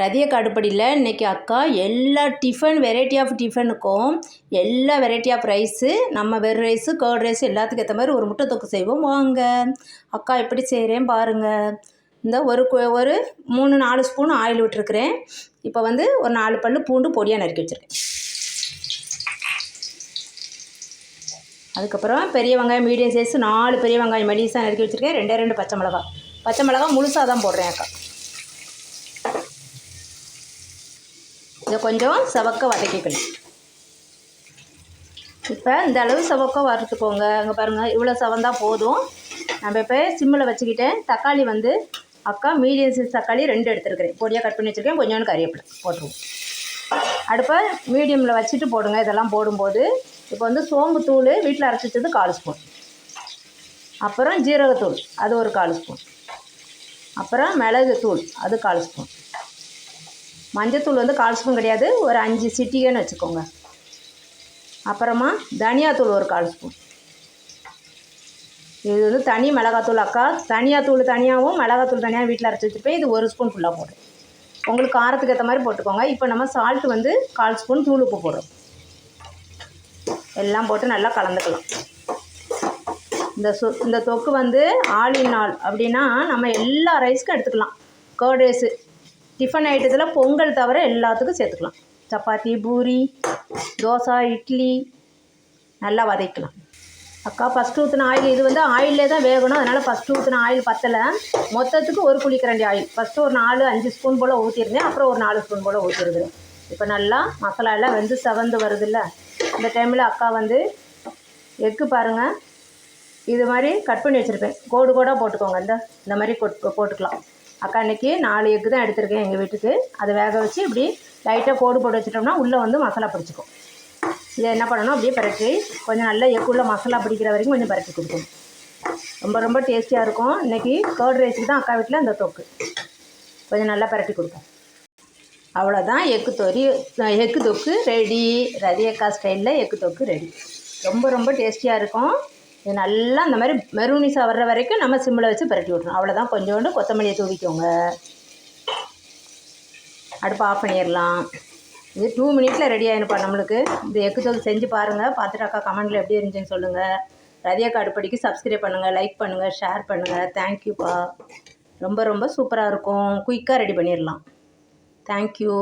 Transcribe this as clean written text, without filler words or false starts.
ரதியக்கா அடுப்படியில் இன்றைக்கி அக்கா எல்லா வெரைட்டி ஆஃப் டிஃபனுக்கும் எல்லா வெரைட்டி ஆஃப் ரைஸு, நம்ம வெறும் ரைஸு, கர்ட் ரைஸு எல்லாத்துக்கும் ஏற்ற மாதிரி ஒரு முட்டை தொக்கு செய்வோம். வாங்க அக்கா எப்படி செய்கிறேன் பாருங்கள். இந்த ஒரு 3-4 ஸ்பூன் ஆயில் விட்டுருக்குறேன். இப்போ வந்து ஒரு 4 பல் பூண்டு பொடியாக நறுக்கி வச்சுருக்கேன். அதுக்கப்புறம் பெரிய வெங்காயம் மீடியம் சைஸ் 4 பெரிய வெங்காயம் மெலிசாக நறுக்கி வச்சுருக்கேன். 2 பச்சை மிளகா முழுசாக தான் போடுறேன் அக்கா. இதை கொஞ்சம் செவக்க வதக்கிக்கணும். இப்போ இந்த அளவு செவக்க வறுத்துக்கோங்க. அங்கே பாருங்கள், இவ்வளோ செவந்தால் போதும். நம்ம இப்போ சிம்மில் வச்சுக்கிட்டேன். தக்காளி வந்து அக்கா மீடியம் சைஸ் தக்காளி 2 எடுத்துருக்கிறேன். பொடியாக கட் பண்ணி வச்சுருக்கேன். கொஞ்சோண்டு கறிவேப்பிலை போட்டுருவோம். அடுப்பை மீடியமில் வச்சுட்டு போடுங்க. இதெல்லாம் போடும்போது இப்போ வந்து சோம்பு தூள் வீட்டில் அரைச்சி வச்சது 1/4 ஸ்பூன், அப்புறம் ஜீரகத்தூள் அது ஒரு 1/4 ஸ்பூன், அப்புறம் மிளகு தூள் அது 1/4 ஸ்பூன், மஞ்சத்தூள் வந்து 1/4 ஸ்பூன் கிடையாது, ஒரு 5 சிட்டிகன்னு வச்சுக்கோங்க. அப்புறமா தனியாத்தூள் ஒரு 1/4 ஸ்பூன். இது வந்து தனி மிளகாத்தூள் அக்கா. தனியாத்தூள் தனியாகவும் மிளகாத்தூள் தனியாக வீட்டில் அரைச்சி வச்சுருப்பேன். இது 1 ஸ்பூன் ஃபுல்லாக போடுறேன். உங்களுக்கு காரத்துக்கு ஏற்ற மாதிரி போட்டுக்கோங்க. இப்போ நம்ம சால்ட்டு வந்து 1/4 ஸ்பூன் தூள் உப்பு போடுறோம். எல்லாம் போட்டு நல்லா கலந்துக்கலாம். இந்த தொக்கு வந்து ஆல் இன் ஆல் அப்படின்னா நம்ம எல்லா ரைஸ்க்கும் எடுத்துக்கலாம். கர்ட் ரைஸு டிஃபன் ஐட்டத்தில் பொங்கல் தவிர எல்லாத்துக்கும் சேர்த்துக்கலாம். சப்பாத்தி, பூரி, தோசை, இட்லி நல்லா வதக்கலாம். அக்கா ஃபஸ்ட்டு ஊற்றின ஆயில் இது வந்து ஆயிலே தான் வேகணும். அதனால் ஃபஸ்ட்டு ஊற்றின ஆயில் பத்தலை. மொத்தத்துக்கு ஒரு குழிக்கரண்டி ஆயில். ஃபஸ்ட்டு ஒரு 4-5 ஸ்பூன் போல் ஊற்றிருந்தேன். அப்புறம் ஒரு 4 ஸ்பூன் போல் ஊற்றிருக்கிறேன். இப்போ நல்லா மசாலா எல்லாம் வெந்து செவந்து வருதுல்ல. இந்த டைமில் அக்கா வந்து எக்கு பாருங்கள், இது மாதிரி கட் பண்ணி வச்சுருப்பேன். கோடு கோடாக போட்டுக்கோங்க. இந்த மாதிரி போட்டுக்கலாம். அக்கா இன்றைக்கி 4 எக்கு தான் எடுத்திருக்கேன் எங்கள் வீட்டுக்கு. அதை வேக வச்சு இப்படி லைட்டாக கோடு போட்டு வச்சுட்டோம்னா உள்ளே வந்து மசாலா பிடிச்சிக்கும். இதை என்ன பண்ணணும், அப்படியே பரட்டி கொஞ்சம் நல்லா எக்குள்ளே மசாலா பிடிக்கிற வரைக்கும் கொஞ்சம் பரட்டி கொடுக்கணும். ரொம்ப ரொம்ப டேஸ்டியாக இருக்கும். இன்றைக்கி கர்ட் ரைஸுக்கு தான் அக்கா வீட்டில் இந்த தொக்கு கொஞ்சம் நல்லா பரட்டி கொடுப்போம். அவ்வளோதான், எக்கு தொக்கு ரெடி. ரதியக்கா ஸ்டைலில் எக்கு தொக்கு ரெடி. ரொம்ப ரொம்ப டேஸ்டியாக இருக்கும். இது நல்லா இந்த மாதிரி மெரூனிஸாக வர்ற வரைக்கும் நம்ம சிம்மில் வச்சு பரட்டி விட்றோம். அவ்வளோதான், கொஞ்சோண்டு கொத்தமல்லியை தூவிக்கோங்க. அடுப்பு ஆஃப் பண்ணிடலாம். இது 2 மினிட்ஸில் ரெடி ஆகிடுப்பா நம்மளுக்கு. இந்த எக்கு தொக்கு செஞ்சு பாருங்கள். பார்த்துட்டு அக்கா கமெண்ட்டில் எப்படி இருந்துச்சுன்னு சொல்லுங்கள். ரதியக்கா அடுப்படிக்கு சப்ஸ்கிரைப் பண்ணுங்கள், லைக் பண்ணுங்கள், ஷேர் பண்ணுங்கள். தேங்க்யூப்பா. ரொம்ப ரொம்ப சூப்பராக இருக்கும். குயிக்காக ரெடி பண்ணிடலாம். தேங்க்யூ.